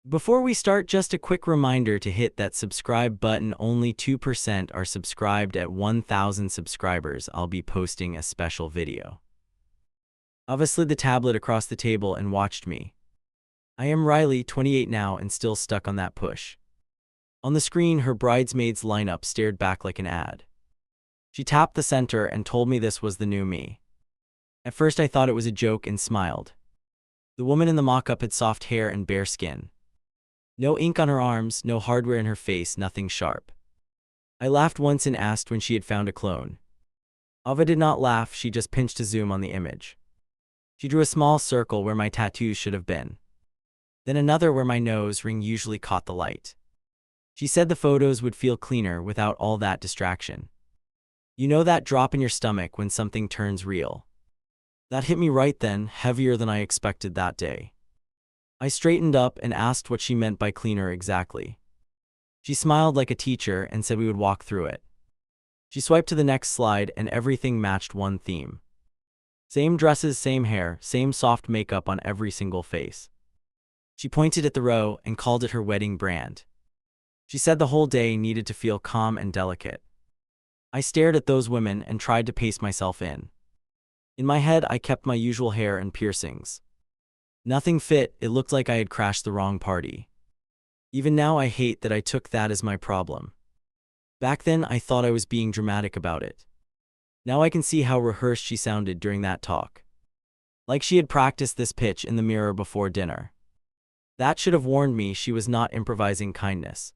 Before we start, just a quick reminder to hit that subscribe button. Only 2% are subscribed. At 1,000 subscribers, I'll be posting a special video. Ava slid the tablet across the table and watched me. I am Riley, 28 now, and still stuck on that push. On the screen, her bridesmaids lineup stared back like an ad. She tapped the center and told me this was the new me. At first I thought it was a joke and smiled. The woman in the mock-up had soft hair and bare skin. No ink on her arms, no hardware in her face, nothing sharp. I laughed once and asked when she had found a clone. Ava did not laugh, she just pinched a zoom on the image. She drew a small circle where my tattoos should have been. Then another where my nose ring usually caught the light. She said the photos would feel cleaner without all that distraction. You know that drop in your stomach when something turns real? That hit me right then, heavier than I expected that day. I straightened up and asked what she meant by cleaner exactly. She smiled like a teacher and said we would walk through it. She swiped to the next slide and everything matched one theme. Same dresses, same hair, same soft makeup on every single face. She pointed at the row and called it her wedding brand. She said the whole day needed to feel calm and delicate. I stared at those women and tried to pace myself in. In my head, I kept my usual hair and piercings. Nothing fit, it looked like I had crashed the wrong party. Even now I hate that I took that as my problem. Back then I thought I was being dramatic about it. Now I can see how rehearsed she sounded during that talk. Like she had practiced this pitch in the mirror before dinner. That should have warned me she was not improvising kindness.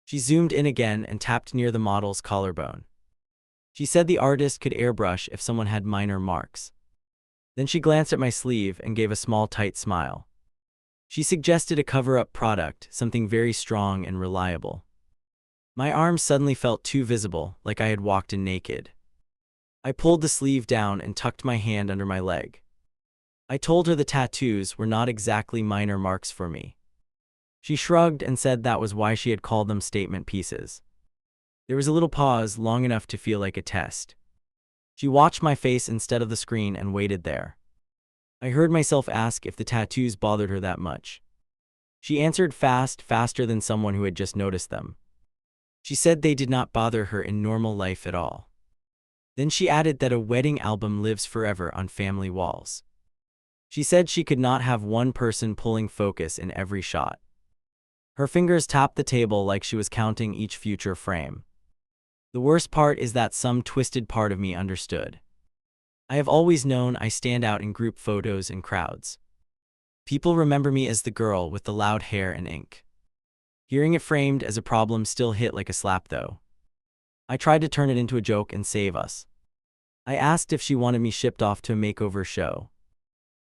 She zoomed in again and tapped near the model's collarbone. She said the artist could airbrush if someone had minor marks. Then she glanced at my sleeve and gave a small tight smile. She suggested a cover-up product, something very strong and reliable. My arms suddenly felt too visible, like I had walked in naked. I pulled the sleeve down and tucked my hand under my leg. I told her the tattoos were not exactly minor marks for me. She shrugged and said that was why she had called them statement pieces. There was a little pause, long enough to feel like a test. She watched my face instead of the screen and waited there. I heard myself ask if the tattoos bothered her that much. She answered fast, faster than someone who had just noticed them. She said they did not bother her in normal life at all. Then she added that a wedding album lives forever on family walls. She said she could not have one person pulling focus in every shot. Her fingers tapped the table like she was counting each future frame. The worst part is that some twisted part of me understood. I have always known I stand out in group photos and crowds. People remember me as the girl with the loud hair and ink. Hearing it framed as a problem still hit like a slap though. I tried to turn it into a joke and save us. I asked if she wanted me shipped off to a makeover show.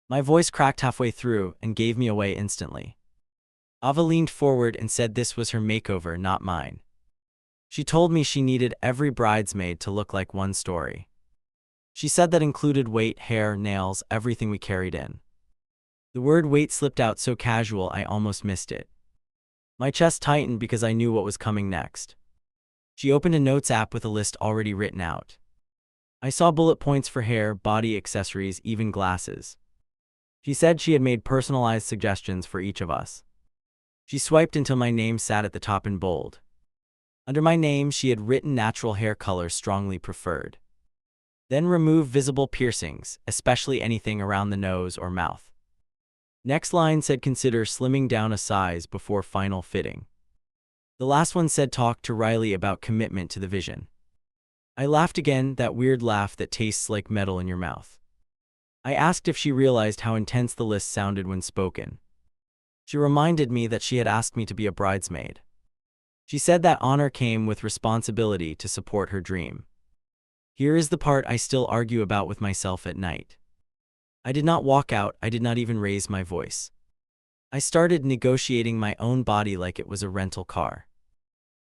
My voice cracked halfway through and gave me away instantly. Ava leaned forward and said this was her makeover, not mine. She told me she needed every bridesmaid to look like one story. She said that included weight, hair, nails, everything we carried in. The word weight slipped out so casual I almost missed it. My chest tightened because I knew what was coming next. She opened a notes app with a list already written out. I saw bullet points for hair, body accessories, even glasses. She said she had made personalized suggestions for each of us. She swiped until my name sat at the top in bold. Under my name, she had written natural hair color strongly preferred. Then remove visible piercings, especially anything around the nose or mouth. Next line said consider slimming down a size before final fitting. The last one said talk to Riley about commitment to the vision. I laughed again, that weird laugh that tastes like metal in your mouth. I asked if she realized how intense the list sounded when spoken. She reminded me that she had asked me to be a bridesmaid. She said that honor came with responsibility to support her dream. Here is the part I still argue about with myself at night. I did not walk out, I did not even raise my voice. I started negotiating my own body like it was a rental car.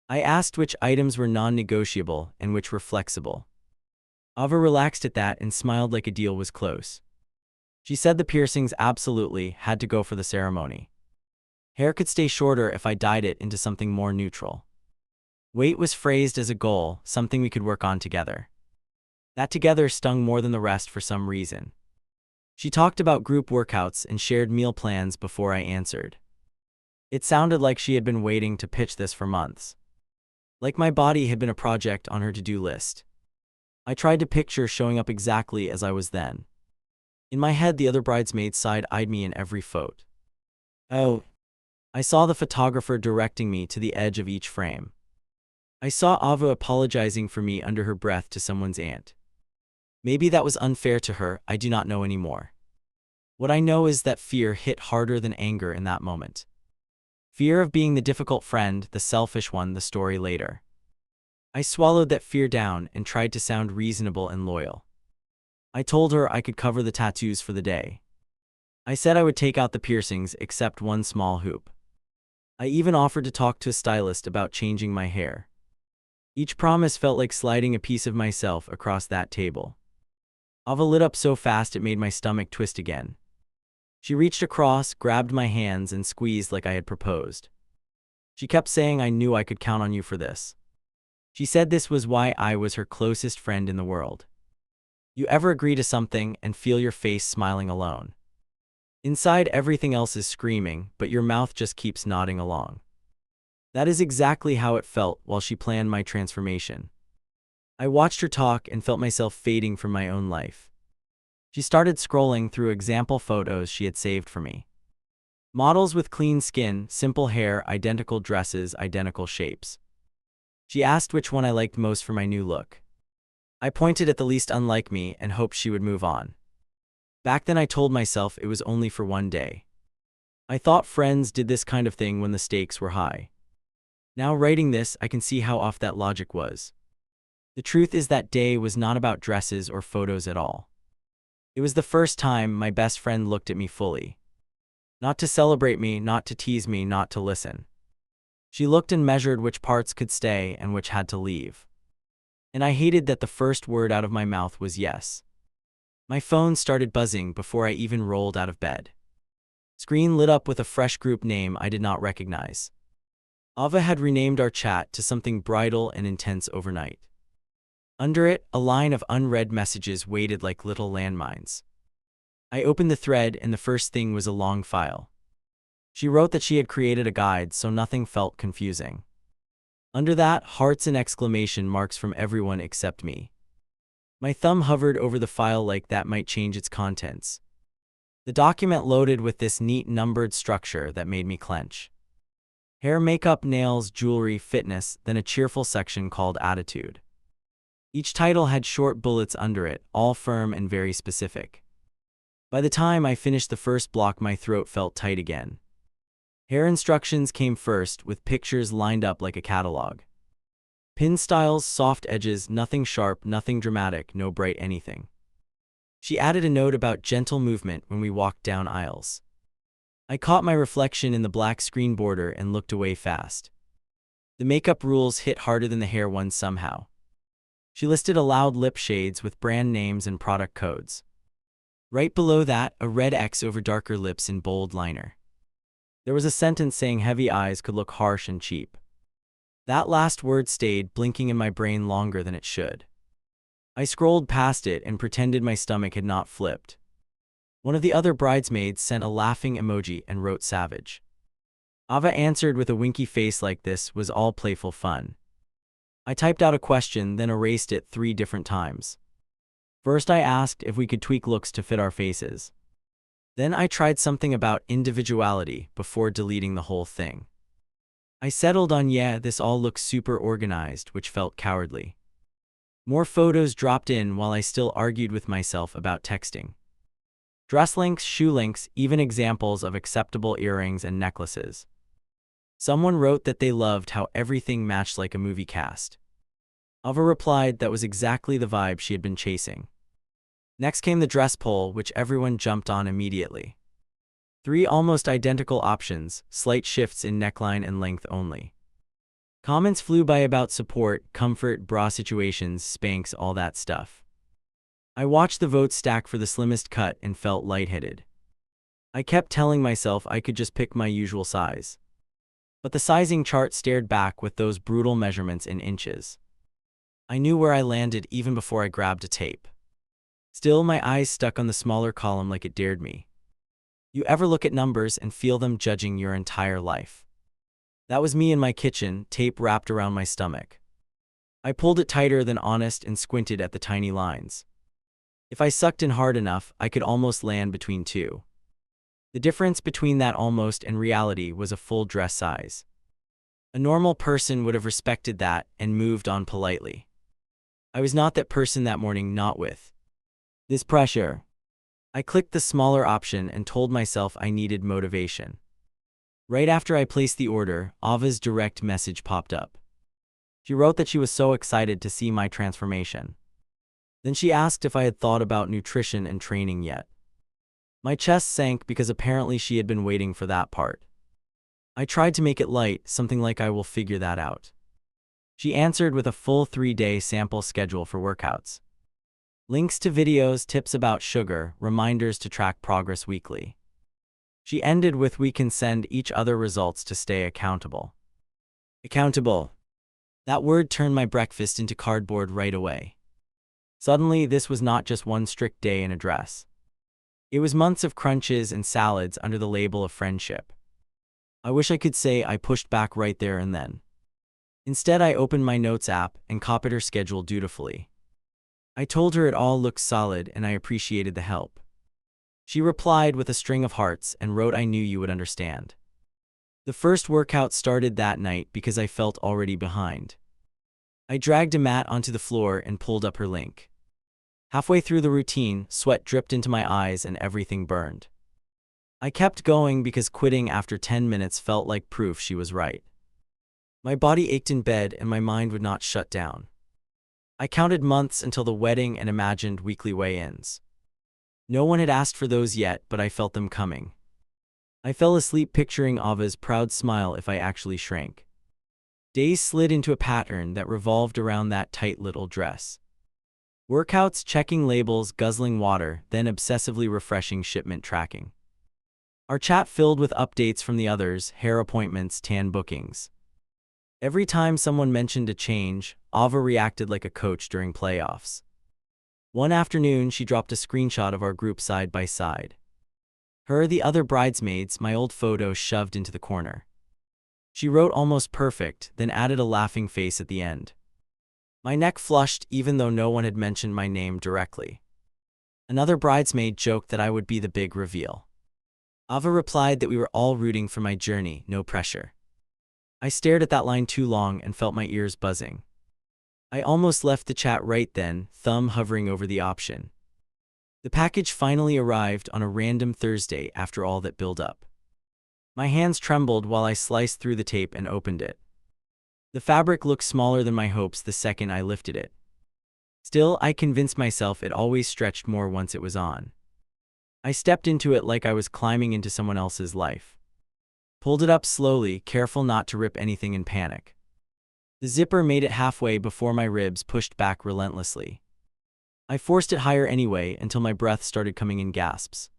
I asked which items were non-negotiable and which were flexible. Ava relaxed at that and smiled like a deal was close. She said the piercings absolutely had to go for the ceremony. Hair could stay shorter if I dyed it into something more neutral. Weight was phrased as a goal, something we could work on together. That together stung more than the rest for some reason. She talked about group workouts and shared meal plans before I answered. It sounded like she had been waiting to pitch this for months. Like my body had been a project on her to-do list. I tried to picture showing up exactly as I was then. In my head, the other bridesmaids side-eyed me in every photo. Oh. I saw the photographer directing me to the edge of each frame. I saw Ava apologizing for me under her breath to someone's aunt. Maybe that was unfair to her, I do not know anymore. What I know is that fear hit harder than anger in that moment. Fear of being the difficult friend, the selfish one, the story later. I swallowed that fear down and tried to sound reasonable and loyal. I told her I could cover the tattoos for the day. I said I would take out the piercings except one small hoop. I even offered to talk to a stylist about changing my hair. Each promise felt like sliding a piece of myself across that table. Ava lit up so fast it made my stomach twist again. She reached across, grabbed my hands, and squeezed like I had proposed. She kept saying I knew I could count on you for this. She said this was why I was her closest friend in the world. You ever agree to something and feel your face smiling alone? Inside, everything else is screaming, but your mouth just keeps nodding along. That is exactly how it felt while she planned my transformation. I watched her talk and felt myself fading from my own life. She started scrolling through example photos she had saved for me. Models with clean skin, simple hair, identical dresses, identical shapes. She asked which one I liked most for my new look. I pointed at the least unlike me and hoped she would move on. Back then I told myself it was only for one day. I thought friends did this kind of thing when the stakes were high. Now writing this, I can see how off that logic was. The truth is that day was not about dresses or photos at all. It was the first time my best friend looked at me fully. Not to celebrate me, not to tease me, not to listen. She looked and measured which parts could stay and which had to leave. And I hated that the first word out of my mouth was yes. My phone started buzzing before I even rolled out of bed. Screen lit up with a fresh group name I did not recognize. Ava had renamed our chat to something bridal and intense overnight. Under it, a line of unread messages waited like little landmines. I opened the thread and the first thing was a long file. She wrote that she had created a guide so nothing felt confusing. Under that, hearts and exclamation marks from everyone except me. My thumb hovered over the file like that might change its contents. The document loaded with this neat numbered structure that made me clench. Hair, makeup, nails, jewelry, fitness, then a cheerful section called attitude. Each title had short bullets under it, all firm and very specific. By the time I finished the first block, my throat felt tight again. Hair instructions came first, with pictures lined up like a catalog. Pin styles, soft edges, nothing sharp, nothing dramatic, no bright anything. She added a note about gentle movement when we walked down aisles. I caught my reflection in the black screen border and looked away fast. The makeup rules hit harder than the hair ones somehow. She listed allowed lip shades with brand names and product codes. Right below that, a red X over darker lips in bold liner. There was a sentence saying heavy eyes could look harsh and cheap. That last word stayed blinking in my brain longer than it should. I scrolled past it and pretended my stomach had not flipped. One of the other bridesmaids sent a laughing emoji and wrote savage. Ava answered with a winky face like this was all playful fun. I typed out a question, then erased it 3 different times. First I asked if we could tweak looks to fit our faces. Then I tried something about individuality before deleting the whole thing. I settled on yeah, this all looks super organized, which felt cowardly. More photos dropped in while I still argued with myself about texting. Dress links, shoe links, even examples of acceptable earrings and necklaces. Someone wrote that they loved how everything matched like a movie cast. Ava replied that was exactly the vibe she had been chasing. Next came the dress poll, which everyone jumped on immediately. 3 almost identical options, slight shifts in neckline and length only. Comments flew by about support, comfort, bra situations, Spanx, all that stuff. I watched the votes stack for the slimmest cut and felt lightheaded. I kept telling myself I could just pick my usual size. But the sizing chart stared back with those brutal measurements in inches. I knew where I landed even before I grabbed a tape. Still, my eyes stuck on the smaller column like it dared me. You ever look at numbers and feel them judging your entire life? That was me in my kitchen, tape wrapped around my stomach. I pulled it tighter than honest and squinted at the tiny lines. If I sucked in hard enough, I could almost land between two. The difference between that almost and reality was a full dress size. A normal person would have respected that and moved on politely. I was not that person that morning, not with this pressure. I clicked the smaller option and told myself I needed motivation. Right after I placed the order, Ava's direct message popped up. She wrote that she was so excited to see my transformation. Then she asked if I had thought about nutrition and training yet. My chest sank because apparently she had been waiting for that part. I tried to make it light, something like I will figure that out. She answered with a full 3-day sample schedule for workouts. Links to videos, tips about sugar, reminders to track progress weekly. She ended with, "We can send each other results to stay accountable." Accountable. That word turned my breakfast into cardboard right away. Suddenly, this was not just one strict day in a dress. It was months of crunches and salads under the label of friendship. I wish I could say I pushed back right there and then. Instead, I opened my notes app and copied her schedule dutifully. I told her it all looked solid and I appreciated the help. She replied with a string of hearts and wrote, "I knew you would understand." The first workout started that night because I felt already behind. I dragged a mat onto the floor and pulled up her link. Halfway through the routine, sweat dripped into my eyes and everything burned. I kept going because quitting after 10 minutes felt like proof she was right. My body ached in bed and my mind would not shut down. I counted months until the wedding and imagined weekly weigh-ins. No one had asked for those yet, but I felt them coming. I fell asleep picturing Ava's proud smile if I actually shrank. Days slid into a pattern that revolved around that tight little dress. Workouts, checking labels, guzzling water, then obsessively refreshing shipment tracking. Our chat filled with updates from the others, hair appointments, tan bookings. Every time someone mentioned a change, Ava reacted like a coach during playoffs. One afternoon, she dropped a screenshot of our group side by side. Her, the other bridesmaids, my old photo shoved into the corner. She wrote "almost perfect," then added a laughing face at the end. My neck flushed even though no one had mentioned my name directly. Another bridesmaid joked that I would be the big reveal. Ava replied that we were all rooting for my journey, no pressure. I stared at that line too long and felt my ears buzzing. I almost left the chat right then, thumb hovering over the option. The package finally arrived on a random Thursday after all that build up. My hands trembled while I sliced through the tape and opened it. The fabric looked smaller than my hopes the second I lifted it. Still, I convinced myself it always stretched more once it was on. I stepped into it like I was climbing into someone else's life. Pulled it up slowly, careful not to rip anything in panic. The zipper made it halfway before my ribs pushed back relentlessly. I forced it higher anyway until my breath started coming in gasps.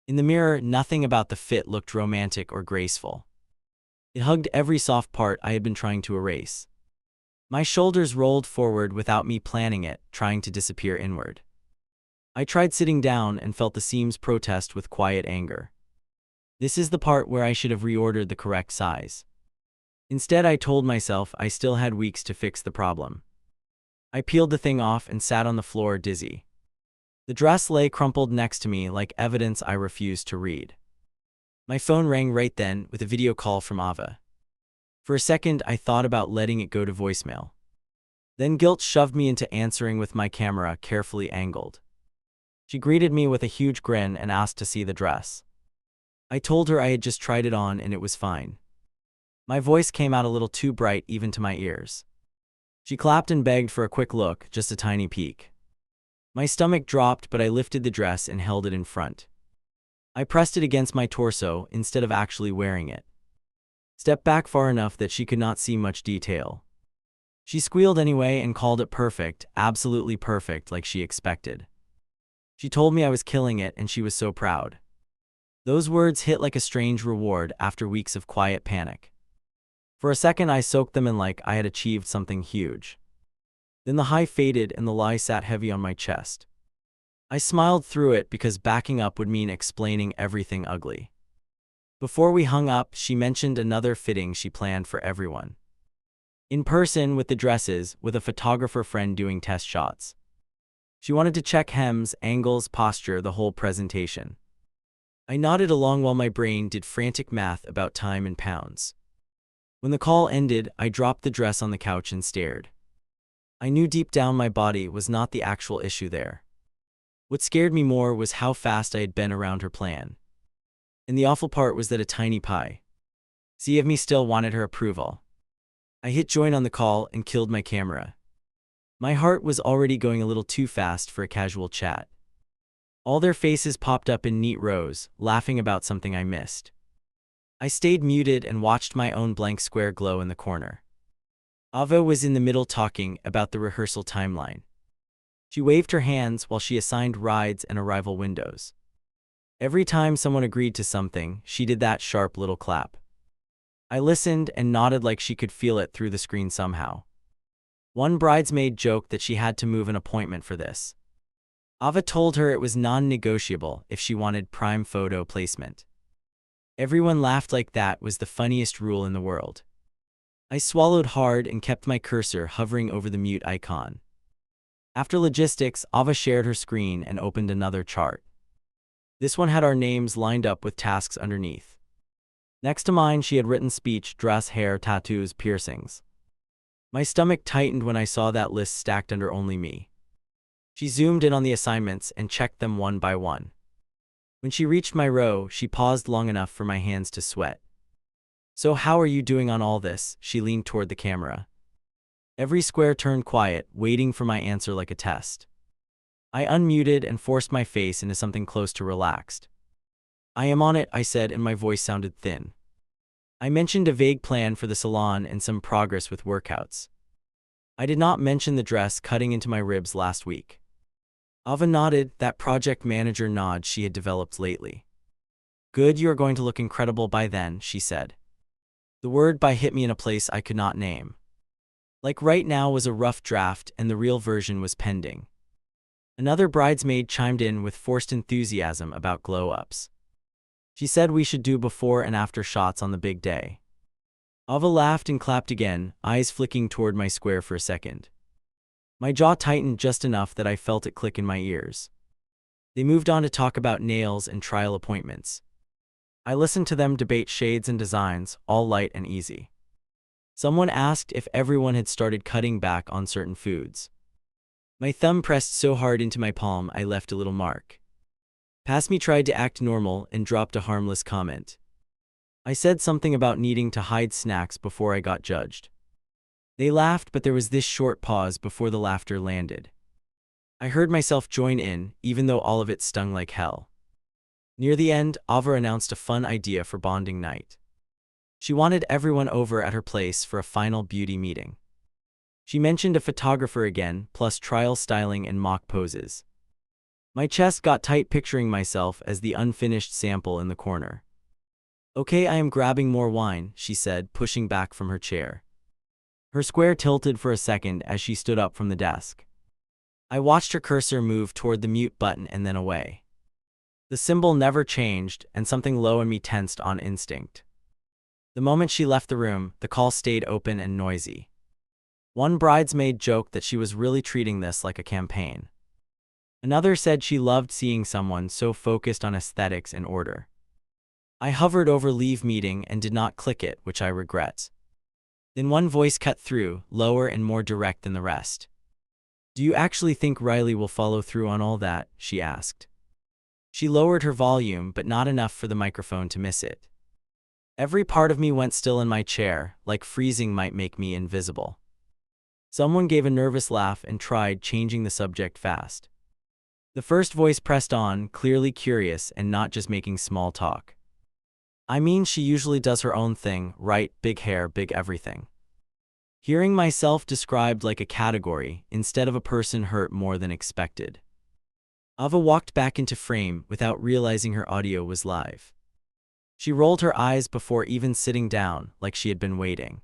In the mirror, nothing about the fit looked romantic or graceful. It hugged every soft part I had been trying to erase. My shoulders rolled forward without me planning it, trying to disappear inward. I tried sitting down and felt the seams protest with quiet anger. This is the part where I should have reordered the correct size. Instead, I told myself I still had weeks to fix the problem. I peeled the thing off and sat on the floor dizzy. The dress lay crumpled next to me like evidence I refused to read. My phone rang right then with a video call from Ava. For a second, I thought about letting it go to voicemail. Then guilt shoved me into answering with my camera carefully angled. She greeted me with a huge grin and asked to see the dress. I told her I had just tried it on and it was fine. My voice came out a little too bright even to my ears. She clapped and begged for a quick look, just a tiny peek. My stomach dropped, but I lifted the dress and held it in front. I pressed it against my torso instead of actually wearing it. Stepped back far enough that she could not see much detail. She squealed anyway and called it perfect, absolutely perfect, like she expected. She told me I was killing it and she was so proud. Those words hit like a strange reward after weeks of quiet panic. For a second I soaked them in like I had achieved something huge. Then the high faded and the lie sat heavy on my chest. I smiled through it because backing up would mean explaining everything ugly. Before we hung up, she mentioned another fitting she planned for everyone. In person with the dresses, with a photographer friend doing test shots. She wanted to check hems, angles, posture, the whole presentation. I nodded along while my brain did frantic math about time and pounds. When the call ended, I dropped the dress on the couch and stared. I knew deep down my body was not the actual issue there. What scared me more was how fast I had been around her plan. And the awful part was that a tiny pie. See if me still wanted her approval. I hit join on the call and killed my camera. My heart was already going a little too fast for a casual chat. All their faces popped up in neat rows, laughing about something I missed. I stayed muted and watched my own blank square glow in the corner. Ava was in the middle talking about the rehearsal timeline. She waved her hands while she assigned rides and arrival windows. Every time someone agreed to something, she did that sharp little clap. I listened and nodded like she could feel it through the screen somehow. One bridesmaid joked that she had to move an appointment for this. Ava told her it was non-negotiable if she wanted prime photo placement. Everyone laughed like that was the funniest rule in the world. I swallowed hard and kept my cursor hovering over the mute icon. After logistics, Ava shared her screen and opened another chart. This one had our names lined up with tasks underneath. Next to mine, she had written speech, dress, hair, tattoos, piercings. My stomach tightened when I saw that list stacked under only me. She zoomed in on the assignments and checked them one by one. When she reached my row, she paused long enough for my hands to sweat. So how are you doing on all this? She leaned toward the camera. Every square turned quiet, waiting for my answer like a test. I unmuted and forced my face into something close to relaxed. I am on it, I said, and my voice sounded thin. I mentioned a vague plan for the salon and some progress with workouts. I did not mention the dress cutting into my ribs last week. Ava nodded, that project manager nod she had developed lately. Good, you are going to look incredible by then, she said. The word by hit me in a place I could not name. Like right now was a rough draft and the real version was pending. Another bridesmaid chimed in with forced enthusiasm about glow-ups. She said we should do before and after shots on the big day. Ava laughed and clapped again, eyes flicking toward my square for a second. My jaw tightened just enough that I felt it click in my ears. They moved on to talk about nails and trial appointments. I listened to them debate shades and designs, all light and easy. Someone asked if everyone had started cutting back on certain foods. My thumb pressed so hard into my palm I left a little mark. Pasmi tried to act normal and dropped a harmless comment. I said something about needing to hide snacks before I got judged. They laughed, but there was this short pause before the laughter landed. I heard myself join in, even though all of it stung like hell. Near the end, Ava announced a fun idea for bonding night. She wanted everyone over at her place for a final beauty meeting. She mentioned a photographer again, plus trial styling and mock poses. My chest got tight picturing myself as the unfinished sample in the corner. Okay, I am grabbing more wine, she said, pushing back from her chair. Her square tilted for a second as she stood up from the desk. I watched her cursor move toward the mute button and then away. The symbol never changed, and something low in me tensed on instinct. The moment she left the room, the call stayed open and noisy. One bridesmaid joked that she was really treating this like a campaign. Another said she loved seeing someone so focused on aesthetics and order. I hovered over leave meeting and did not click it, which I regret. Then one voice cut through, lower and more direct than the rest. Do you actually think Riley will follow through on all that? She asked. She lowered her volume, but not enough for the microphone to miss it. Every part of me went still in my chair, like freezing might make me invisible. Someone gave a nervous laugh and tried changing the subject fast. The first voice pressed on, clearly curious and not just making small talk. I mean, she usually does her own thing, right? Big hair, big everything. Hearing myself described like a category instead of a person hurt more than expected. Ava walked back into frame without realizing her audio was live. She rolled her eyes before even sitting down, like she had been waiting.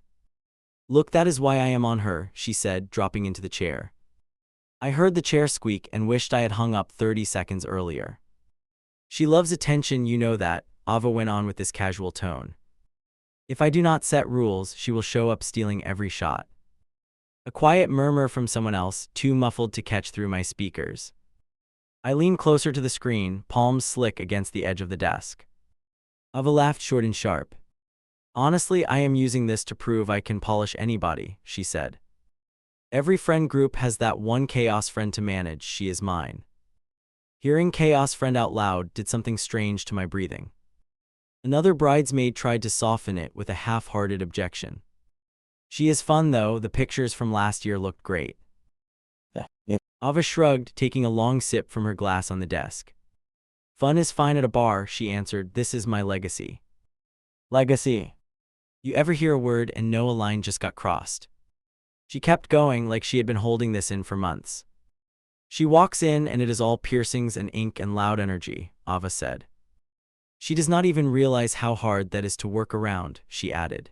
Look, that is why I am on her, she said, dropping into the chair. I heard the chair squeak and wished I had hung up 30 seconds earlier. She loves attention, you know that, Ava went on with this casual tone. If I do not set rules, she will show up stealing every shot. A quiet murmur from someone else, too muffled to catch through my speakers. I leaned closer to the screen, palms slick against the edge of the desk. Ava laughed short and sharp. Honestly, I am using this to prove I can polish anybody, she said. Every friend group has that one chaos friend to manage, she is mine. Hearing chaos friend out loud did something strange to my breathing. Another bridesmaid tried to soften it with a half-hearted objection. She is fun though, the pictures from last year looked great. Ava shrugged, taking a long sip from her glass on the desk. Fun is fine at a bar, she answered, this is my legacy. Legacy. You ever hear a word and know a line just got crossed? She kept going like she had been holding this in for months. She walks in and it is all piercings and ink and loud energy, Ava said. She does not even realize how hard that is to work around, she added.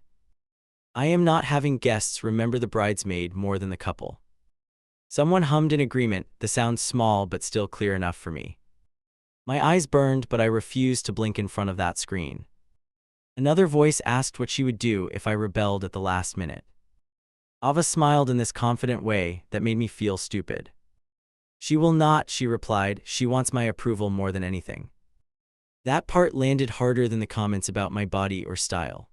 I am not having guests remember the bridesmaid more than the couple. Someone hummed in agreement, the sound small but still clear enough for me. My eyes burned, but I refused to blink in front of that screen. Another voice asked what she would do if I rebelled at the last minute. Ava smiled in this confident way that made me feel stupid. She will not, she replied, she wants my approval more than anything. That part landed harder than the comments about my body or style.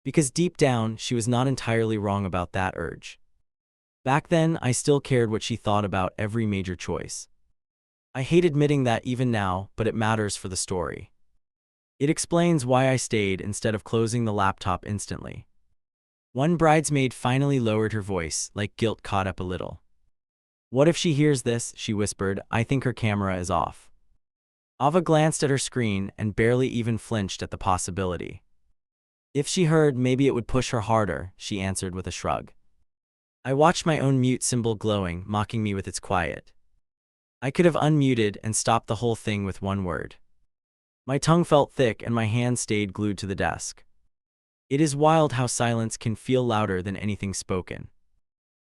Because deep down, she was not entirely wrong about that urge. Back then, I still cared what she thought about every major choice. I hate admitting that even now, but it matters for the story. It explains why I stayed instead of closing the laptop instantly. One bridesmaid finally lowered her voice, like guilt caught up a little. What if she hears this, she whispered, I think her camera is off. Ava glanced at her screen and barely even flinched at the possibility. If she heard, maybe it would push her harder, she answered with a shrug. I watched my own mute symbol glowing, mocking me with its quiet. I could have unmuted and stopped the whole thing with one word. My tongue felt thick and my hand stayed glued to the desk. It is wild how silence can feel louder than anything spoken.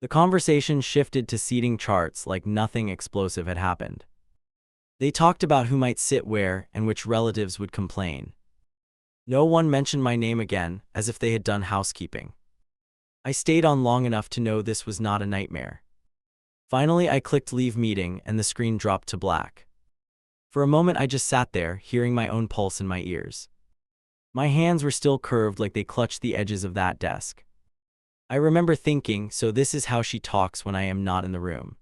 The conversation shifted to seating charts like nothing explosive had happened. They talked about who might sit where and which relatives would complain. No one mentioned my name again, as if they had done housekeeping. I stayed on long enough to know this was not a nightmare. Finally, I clicked leave meeting and the screen dropped to black. For a moment, I just sat there, hearing my own pulse in my ears. My hands were still curved like they clutched the edges of that desk. I remember thinking, so this is how she talks when I am not in the room.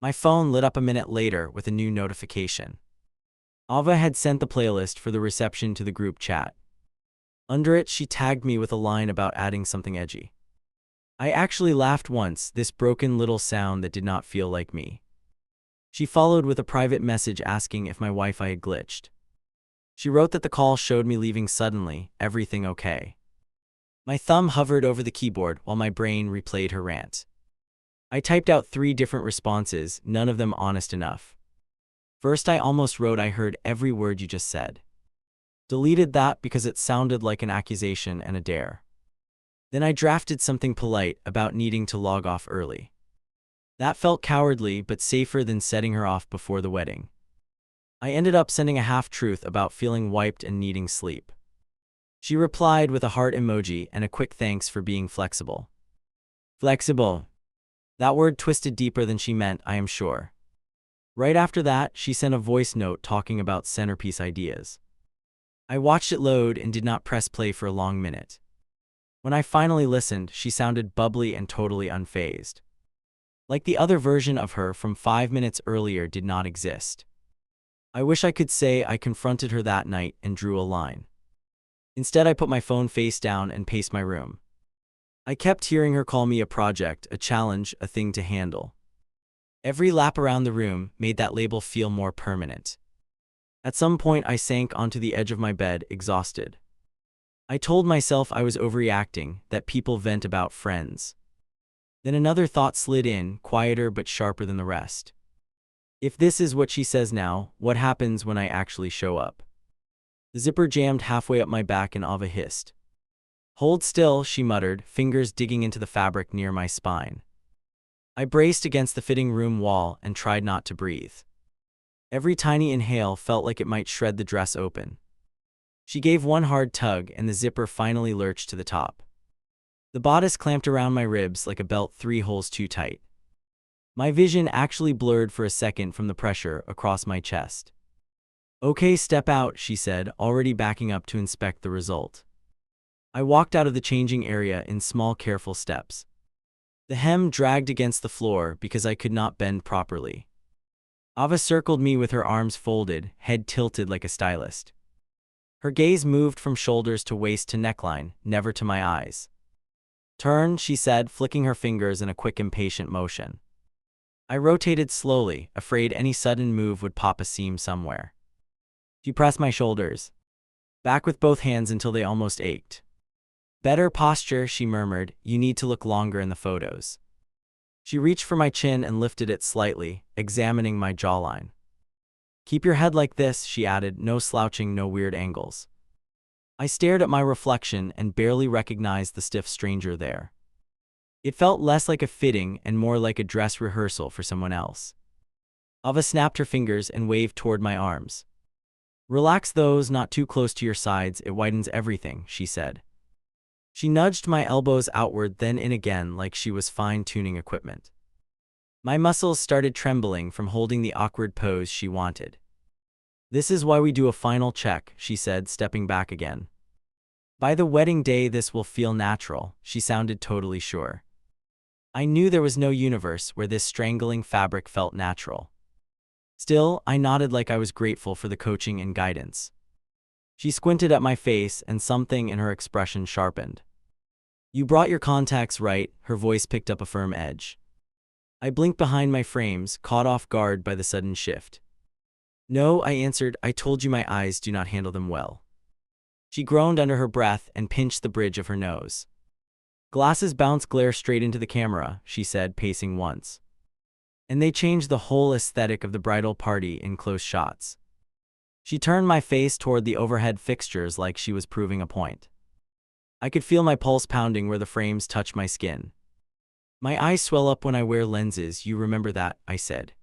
My phone lit up a minute later with a new notification. Ava had sent the playlist for the reception to the group chat. Under it, she tagged me with a line about adding something edgy. I actually laughed once, this broken little sound that did not feel like me. She followed with a private message asking if my Wi-Fi had glitched. She wrote that the call showed me leaving suddenly, everything okay. My thumb hovered over the keyboard while my brain replayed her rant. I typed out 3 different responses, none of them honest enough. First, I almost wrote I heard every word you just said. Deleted that because it sounded like an accusation and a dare. Then I drafted something polite about needing to log off early. That felt cowardly but safer than setting her off before the wedding. I ended up sending a half-truth about feeling wiped and needing sleep. She replied with a heart emoji and a quick thanks for being flexible. Flexible. That word twisted deeper than she meant, I am sure. Right after that, she sent a voice note talking about centerpiece ideas. I watched it load and did not press play for a long minute. When I finally listened, she sounded bubbly and totally unfazed. Like the other version of her from 5 minutes earlier did not exist. I wish I could say I confronted her that night and drew a line. Instead, I put my phone face down and paced my room. I kept hearing her call me a project, a challenge, a thing to handle. Every lap around the room made that label feel more permanent. At some point, I sank onto the edge of my bed, exhausted. I told myself I was overreacting, that people vent about friends. Then another thought slid in, quieter but sharper than the rest. If this is what she says now, what happens when I actually show up? The zipper jammed halfway up my back and Ava hissed. Hold still, she muttered, fingers digging into the fabric near my spine. I braced against the fitting room wall and tried not to breathe. Every tiny inhale felt like it might shred the dress open. She gave one hard tug and the zipper finally lurched to the top. The bodice clamped around my ribs like a belt 3 holes too tight. My vision actually blurred for a second from the pressure across my chest. "Okay, step out," she said, already backing up to inspect the result. I walked out of the changing area in small, careful steps. The hem dragged against the floor because I could not bend properly. Ava circled me with her arms folded, head tilted like a stylist. Her gaze moved from shoulders to waist to neckline, never to my eyes. "Turn," she said, flicking her fingers in a quick, impatient motion. I rotated slowly, afraid any sudden move would pop a seam somewhere. She pressed my shoulders back with both hands until they almost ached. "Better posture," she murmured. "You need to look longer in the photos." She reached for my chin and lifted it slightly, examining my jawline. "Keep your head like this," she added, "no slouching, no weird angles." I stared at my reflection and barely recognized the stiff stranger there. It felt less like a fitting and more like a dress rehearsal for someone else. Ava snapped her fingers and waved toward my arms. "Relax those, not too close to your sides, it widens everything," she said. She nudged my elbows outward, then in again like she was fine-tuning equipment. My muscles started trembling from holding the awkward pose she wanted. "This is why we do a final check," she said, stepping back again. "By the wedding day this will feel natural," she sounded totally sure. I knew there was no universe where this strangling fabric felt natural. Still, I nodded like I was grateful for the coaching and guidance. She squinted at my face and something in her expression sharpened. "You brought your contacts right," her voice picked up a firm edge. I blinked behind my frames, caught off guard by the sudden shift. "No," I answered, "I told you my eyes do not handle them well." She groaned under her breath and pinched the bridge of her nose. "Glasses bounce glare straight into the camera," she said, pacing once. "And they change the whole aesthetic of the bridal party in close shots." She turned my face toward the overhead fixtures like she was proving a point. I could feel my pulse pounding where the frames touched my skin. "My eyes swell up when I wear lenses, you remember that," I said.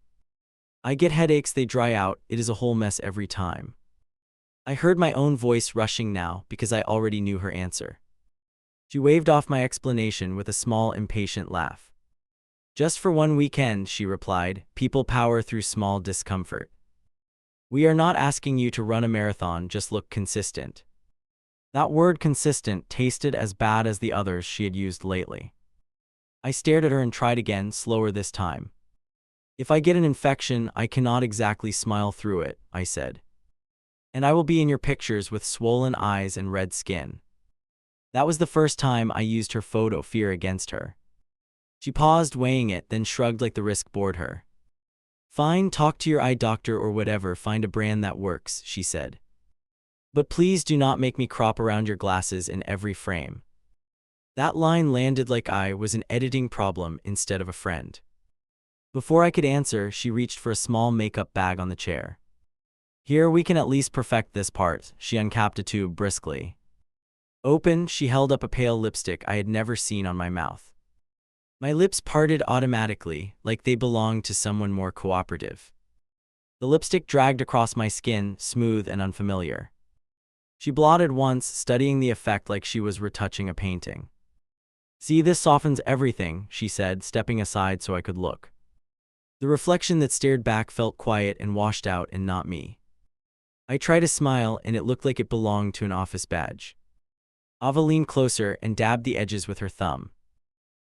"I get headaches, they dry out, it is a whole mess every time." I heard my own voice rushing now because I already knew her answer. She waved off my explanation with a small, impatient laugh. "Just for one weekend," she replied, "people power through small discomfort. We are not asking you to run a marathon, just look consistent." That word consistent tasted as bad as the others she had used lately. I stared at her and tried again, slower this time. "If I get an infection, I cannot exactly smile through it," I said. "And I will be in your pictures with swollen eyes and red skin." That was the first time I used her photo fear against her. She paused, weighing it, then shrugged like the risk bored her. "Fine, talk to your eye doctor or whatever, find a brand that works," she said. "But please do not make me crop around your glasses in every frame." That line landed like I was an editing problem instead of a friend. Before I could answer, she reached for a small makeup bag on the chair. "Here, we can at least perfect this part." She uncapped a tube briskly. Open, she held up a pale lipstick I had never seen on my mouth. My lips parted automatically, like they belonged to someone more cooperative. The lipstick dragged across my skin, smooth and unfamiliar. She blotted once, studying the effect like she was retouching a painting. "See, this softens everything," she said, stepping aside so I could look. The reflection that stared back felt quiet and washed out and not me. I tried to smile, and it looked like it belonged to an office badge. Ava leaned closer and dabbed the edges with her thumb.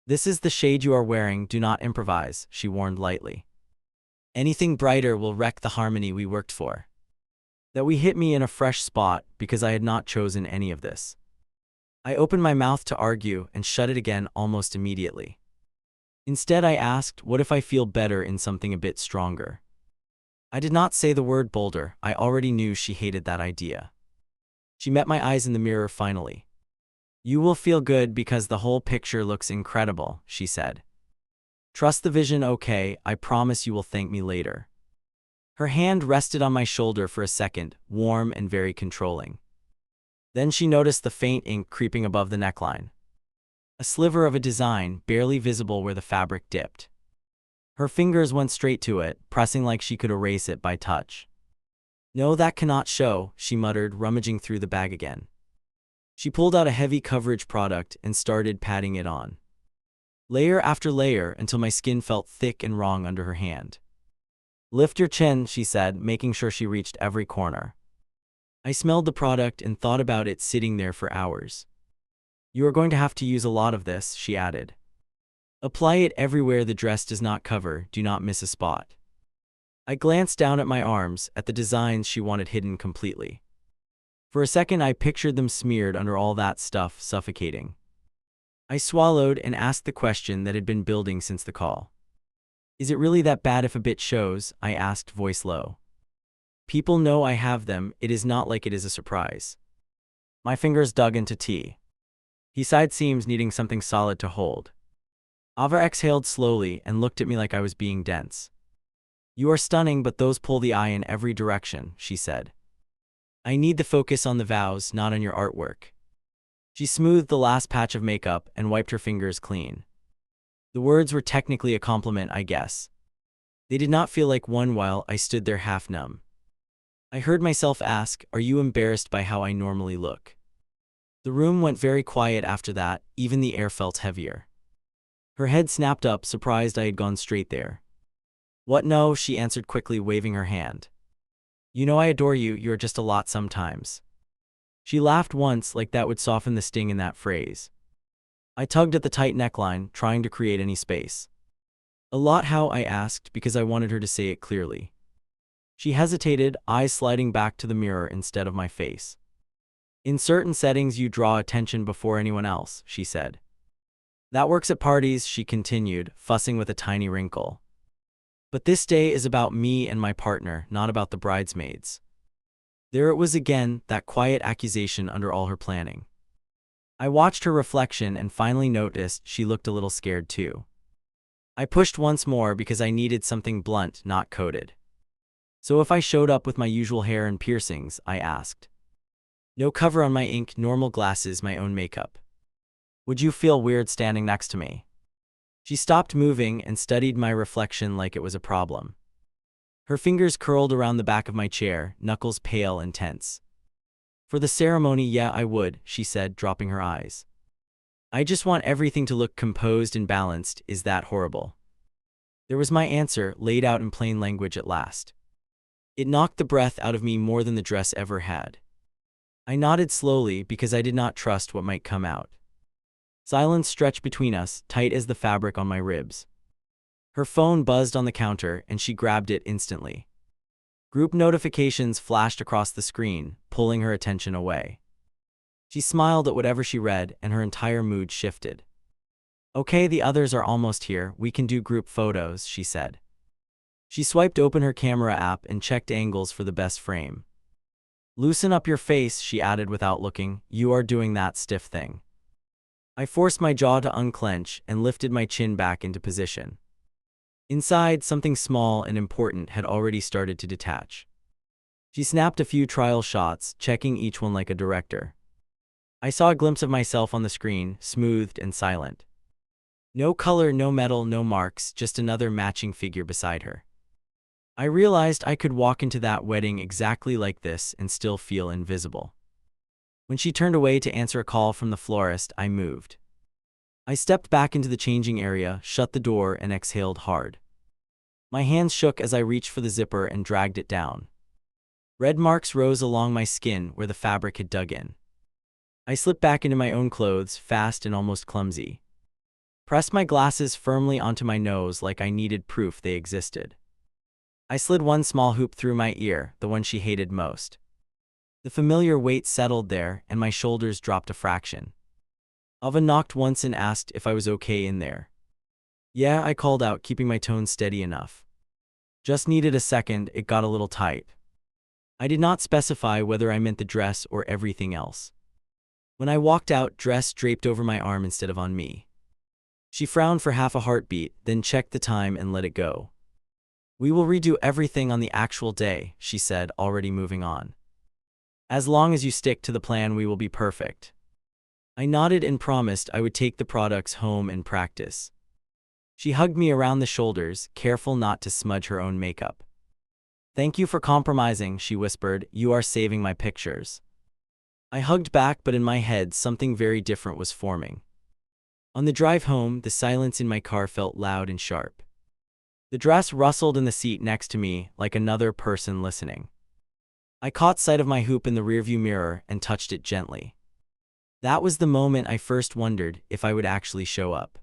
"This is the shade you are wearing, do not improvise," she warned lightly. "Anything brighter will wreck the harmony we worked for." That we hit me in a fresh spot because I had not chosen any of this. I opened my mouth to argue and shut it again almost immediately. Instead, I asked, "What if I feel better in something a bit stronger?" I did not say the word bolder, I already knew she hated that idea. She met my eyes in the mirror finally. "You will feel good because the whole picture looks incredible," she said. "Trust the vision, okay? I promise you will thank me later." Her hand rested on my shoulder for a second, warm and very controlling. Then she noticed the faint ink creeping above the neckline. A sliver of a design, barely visible where the fabric dipped. Her fingers went straight to it, pressing like she could erase it by touch. "No, that cannot show," she muttered, rummaging through the bag again. She pulled out a heavy coverage product and started patting it on, layer after layer, until my skin felt thick and wrong under her hand. "Lift your chin," she said, making sure she reached every corner. I smelled the product and thought about it sitting there for hours. "You are going to have to use a lot of this," she added. "Apply it everywhere the dress does not cover, do not miss a spot." I glanced down at my arms, at the designs she wanted hidden completely. For a second I pictured them smeared under all that stuff, suffocating. I swallowed and asked the question that had been building since the call. "Is it really that bad if a bit shows?" I asked, voice low. "People know I have them, it is not like it is a surprise." My fingers dug into tea. He sighed, seams needing something solid to hold. Ava exhaled slowly and looked at me like I was being dense. "You are stunning, but those pull the eye in every direction," she said. "I need the focus on the vows, not on your artwork." She smoothed the last patch of makeup and wiped her fingers clean. The words were technically a compliment, I guess. They did not feel like one while I stood there half numb. I heard myself ask, "Are you embarrassed by how I normally look?" The room went very quiet after that, even the air felt heavier. Her head snapped up, surprised I had gone straight there. "What, no," she answered quickly, waving her hand. "You know I adore you, you're just a lot sometimes." She laughed once, like that would soften the sting in that phrase. I tugged at the tight neckline, trying to create any space. "A lot how?" I asked, because I wanted her to say it clearly. She hesitated, eyes sliding back to the mirror instead of my face. "In certain settings you draw attention before anyone else," she said. "That works at parties," she continued, fussing with a tiny wrinkle. "But this day is about me and my partner, not about the bridesmaids." There it was again, that quiet accusation under all her planning. I watched her reflection and finally noticed she looked a little scared too. I pushed once more because I needed something blunt, not coded. "So if I showed up with my usual hair and piercings?" I asked. "No cover on my ink, normal glasses, my own makeup. Would you feel weird standing next to me?" She stopped moving and studied my reflection like it was a problem. Her fingers curled around the back of my chair, knuckles pale and tense. "For the ceremony, yeah, I would," she said, dropping her eyes. "I just want everything to look composed and balanced. Is that horrible?" There was my answer, laid out in plain language at last. It knocked the breath out of me more than the dress ever had. I nodded slowly because I did not trust what might come out. Silence stretched between us, tight as the fabric on my ribs. Her phone buzzed on the counter and she grabbed it instantly. Group notifications flashed across the screen, pulling her attention away. She smiled at whatever she read and her entire mood shifted. "Okay, the others are almost here, we can do group photos," she said. She swiped open her camera app and checked angles for the best frame. "Loosen up your face," she added without looking, "you are doing that stiff thing." I forced my jaw to unclench and lifted my chin back into position. Inside, something small and important had already started to detach. She snapped a few trial shots, checking each one like a director. I saw a glimpse of myself on the screen, smoothed and silent. No color, no metal, no marks, just another matching figure beside her. I realized I could walk into that wedding exactly like this and still feel invisible. When she turned away to answer a call from the florist, I moved. I stepped back into the changing area, shut the door, and exhaled hard. My hands shook as I reached for the zipper and dragged it down. Red marks rose along my skin where the fabric had dug in. I slipped back into my own clothes, fast and almost clumsy. Pressed my glasses firmly onto my nose like I needed proof they existed. I slid one small hoop through my ear, the one she hated most. The familiar weight settled there, and my shoulders dropped a fraction. Ava knocked once and asked if I was okay in there. "Yeah," I called out, keeping my tone steady enough. "Just needed a second, it got a little tight." I did not specify whether I meant the dress or everything else. When I walked out, dress draped over my arm instead of on me. She frowned for half a heartbeat, then checked the time and let it go. "We will redo everything on the actual day," she said, already moving on. "As long as you stick to the plan, we will be perfect." I nodded and promised I would take the products home and practice. She hugged me around the shoulders, careful not to smudge her own makeup. "Thank you for compromising," she whispered. "You are saving my pictures." I hugged back, but in my head, something very different was forming. On the drive home, the silence in my car felt loud and sharp. The dress rustled in the seat next to me, like another person listening. I caught sight of my hoop in the rearview mirror and touched it gently. That was the moment I first wondered if I would actually show up.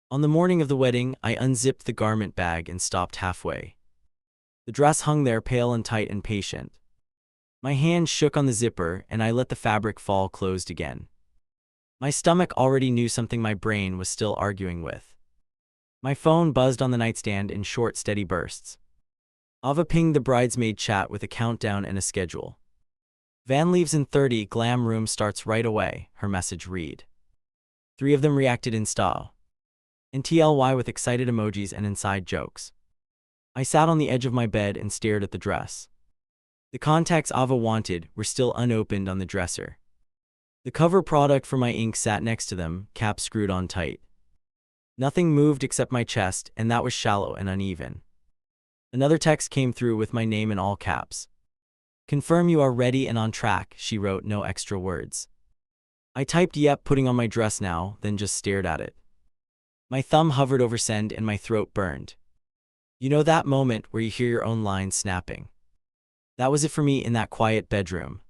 On the morning of the wedding, I unzipped the garment bag and stopped halfway. The dress hung there, pale and tight and patient. My hand shook on the zipper, and I let the fabric fall closed again. My stomach already knew something my brain was still arguing with. My phone buzzed on the nightstand in short, steady bursts. Ava pinged the bridesmaid chat with a countdown and a schedule. "Van leaves in 30, glam room starts right away," her message read. 3 of them reacted in style. And TLY with excited emojis and inside jokes. I sat on the edge of my bed and stared at the dress. The contacts Ava wanted were still unopened on the dresser. The cover product for my ink sat next to them, cap screwed on tight. Nothing moved except my chest, and that was shallow and uneven. Another text came through with my name in all caps. "Confirm you are ready and on track," she wrote, no extra words. I typed "Yep, putting on my dress now," then just stared at it. My thumb hovered over send and my throat burned. You know that moment where you hear your own line snapping? That was it for me in that quiet bedroom.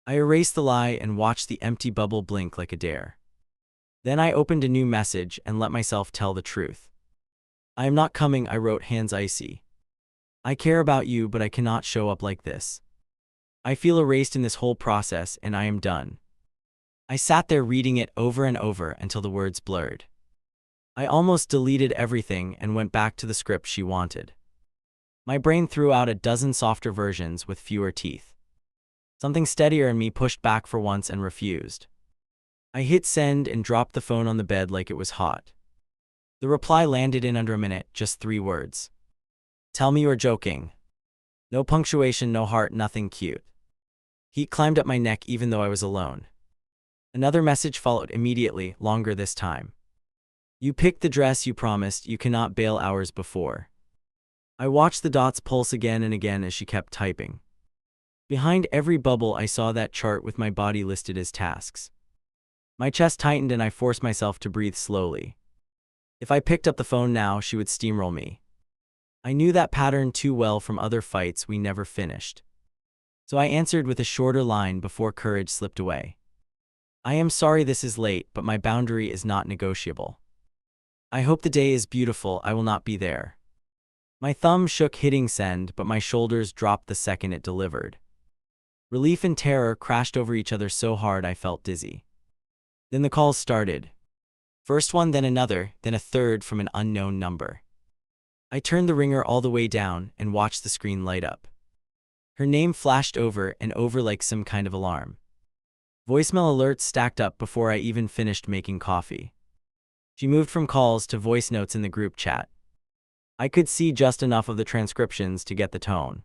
I erased the lie and watched the empty bubble blink like a dare. Then I opened a new message and let myself tell the truth. "I am not coming," I wrote, hands icy. "I care about you, but I cannot show up like this. I feel erased in this whole process, and I am done." I sat there reading it over and over until the words blurred. I almost deleted everything and went back to the script she wanted. My brain threw out a dozen softer versions with fewer teeth. Something steadier in me pushed back for once and refused. I hit send and dropped the phone on the bed like it was hot. The reply landed in under a minute, just 3 words. "Tell me you are joking." No punctuation, no heart, nothing cute. Heat climbed up my neck even though I was alone. Another message followed immediately, longer this time. "You picked the dress you promised, you cannot bail hours before." I watched the dots pulse again and again as she kept typing. Behind every bubble I saw that chart with my body listed as tasks. My chest tightened and I forced myself to breathe slowly. If I picked up the phone now, she would steamroll me. I knew that pattern too well from other fights we never finished. So I answered with a shorter line before courage slipped away. "I am sorry this is late, but my boundary is not negotiable. I hope the day is beautiful, I will not be there." My thumb shook hitting send, but my shoulders dropped the second it delivered. Relief and terror crashed over each other so hard I felt dizzy. Then the calls started. First one, then another, then a third from an unknown number. I turned the ringer all the way down and watched the screen light up. Her name flashed over and over like some kind of alarm. Voicemail alerts stacked up before I even finished making coffee. She moved from calls to voice notes in the group chat. I could see just enough of the transcriptions to get the tone.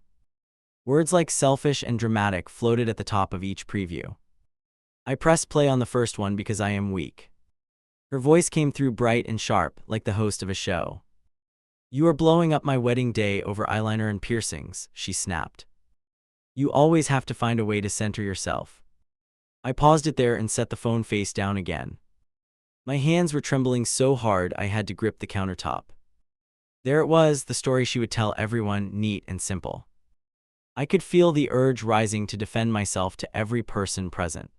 Words like selfish and dramatic floated at the top of each preview. I pressed play on the first one because I am weak. Her voice came through bright and sharp, like the host of a show. "You are blowing up my wedding day over eyeliner and piercings," she snapped. "You always have to find a way to center yourself." I paused it there and set the phone face down again. My hands were trembling so hard I had to grip the countertop. There it was, the story she would tell everyone, neat and simple. I could feel the urge rising to defend myself to every person present.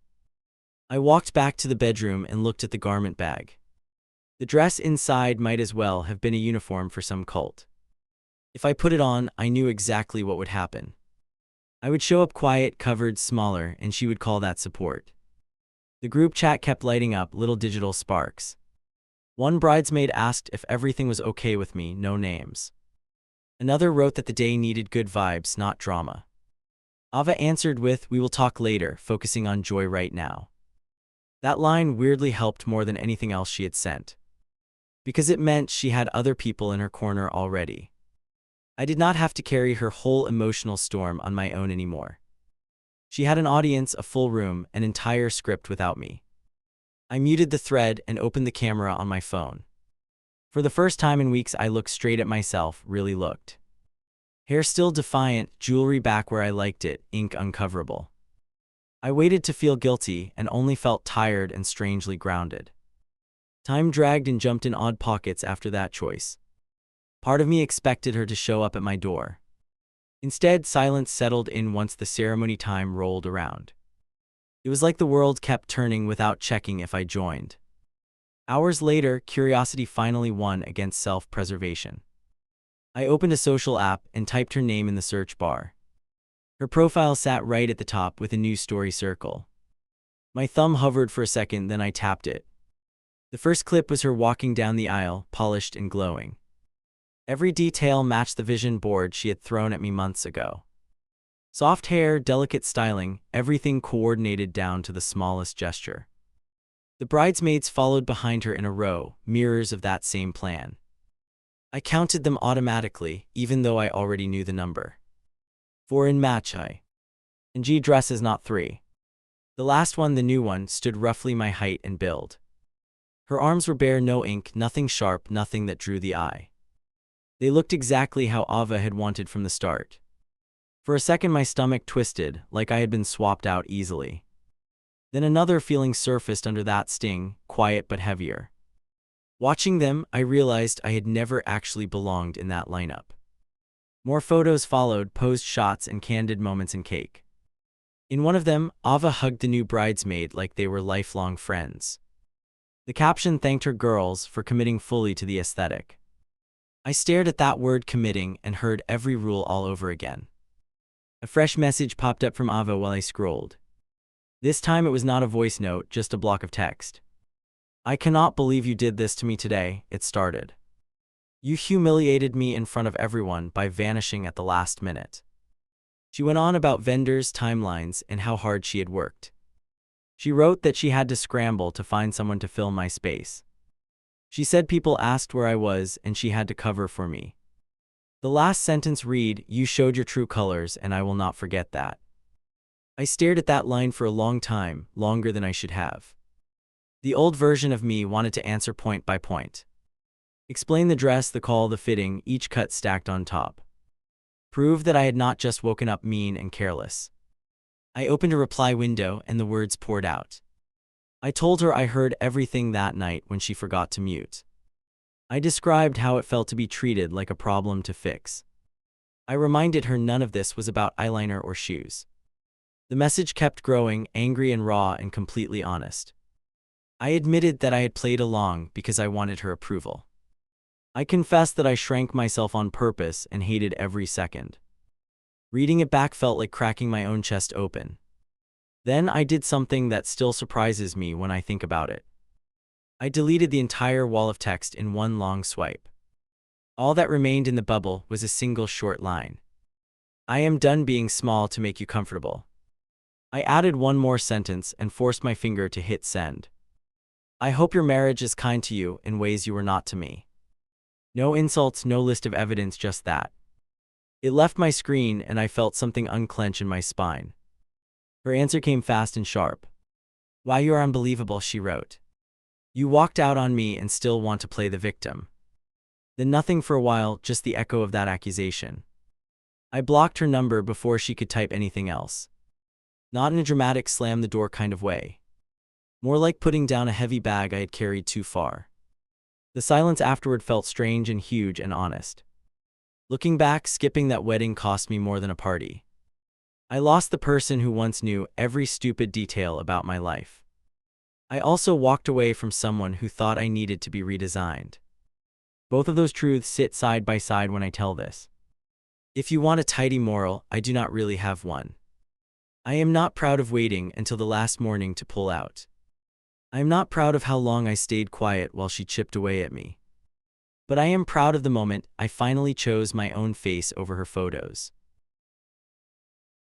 I walked back to the bedroom and looked at the garment bag. The dress inside might as well have been a uniform for some cult. If I put it on, I knew exactly what would happen. I would show up quiet, covered, smaller, and she would call that support. The group chat kept lighting up, little digital sparks. One bridesmaid asked if everything was okay with me, no names. Another wrote that the day needed good vibes, not drama. Ava answered with, "We will talk later, focusing on joy right now." That line weirdly helped more than anything else she had sent. Because it meant she had other people in her corner already. I did not have to carry her whole emotional storm on my own anymore. She had an audience, a full room, an entire script without me. I muted the thread and opened the camera on my phone. For the first time in weeks, I looked straight at myself, really looked. Hair still defiant, jewelry back where I liked it, ink uncoverable. I waited to feel guilty and only felt tired and strangely grounded. Time dragged and jumped in odd pockets after that choice. Part of me expected her to show up at my door. Instead, silence settled in once the ceremony time rolled around. It was like the world kept turning without checking if I joined. Hours later, curiosity finally won against self-preservation. I opened a social app and typed her name in the search bar. Her profile sat right at the top with a news story circle. My thumb hovered for a second, then I tapped it. The first clip was her walking down the aisle, polished and glowing. Every detail matched the vision board she had thrown at me months ago. Soft hair, delicate styling, everything coordinated down to the smallest gesture. The bridesmaids followed behind her in a row, mirrors of that same plan. I counted them automatically, even though I already knew the number. 4 in match I. And G dresses, not 3. The last one, the new one, stood roughly my height and build. Her arms were bare, no ink, nothing sharp, nothing that drew the eye. They looked exactly how Ava had wanted from the start. For a second my stomach twisted, like I had been swapped out easily. Then another feeling surfaced under that sting, quiet but heavier. Watching them, I realized I had never actually belonged in that lineup. More photos followed, posed shots and candid moments in cake. In one of them, Ava hugged the new bridesmaid like they were lifelong friends. The caption thanked her girls for committing fully to the aesthetic. I stared at that word committing and heard every rule all over again. A fresh message popped up from Ava while I scrolled. This time it was not a voice note, just a block of text. I cannot believe you did this to me today, it started. You humiliated me in front of everyone by vanishing at the last minute. She went on about vendors, timelines, and how hard she had worked. She wrote that she had to scramble to find someone to fill my space. She said people asked where I was and she had to cover for me. The last sentence read, "You showed your true colors and I will not forget that." I stared at that line for a long time, longer than I should have. The old version of me wanted to answer point by point. Explain the dress, the call, the fitting, each cut stacked on top. Prove that I had not just woken up mean and careless. I opened a reply window and the words poured out. I told her I heard everything that night when she forgot to mute. I described how it felt to be treated like a problem to fix. I reminded her none of this was about eyeliner or shoes. The message kept growing, angry and raw and completely honest. I admitted that I had played along because I wanted her approval. I confessed that I shrank myself on purpose and hated every second. Reading it back felt like cracking my own chest open. Then I did something that still surprises me when I think about it. I deleted the entire wall of text in one long swipe. All that remained in the bubble was a single short line. I am done being small to make you comfortable. I added one more sentence and forced my finger to hit send. I hope your marriage is kind to you in ways you were not to me. No insults, no list of evidence, just that. It left my screen and I felt something unclench in my spine. Her answer came fast and sharp. "Wow, you are unbelievable," she wrote. "You walked out on me and still want to play the victim." Then nothing for a while, just the echo of that accusation. I blocked her number before she could type anything else. Not in a dramatic slam the door kind of way. More like putting down a heavy bag I had carried too far. The silence afterward felt strange and huge and honest. Looking back, skipping that wedding cost me more than a party. I lost the person who once knew every stupid detail about my life. I also walked away from someone who thought I needed to be redesigned. Both of those truths sit side by side when I tell this. If you want a tidy moral, I do not really have one. I am not proud of waiting until the last morning to pull out. I am not proud of how long I stayed quiet while she chipped away at me. But I am proud of the moment I finally chose my own face over her photos.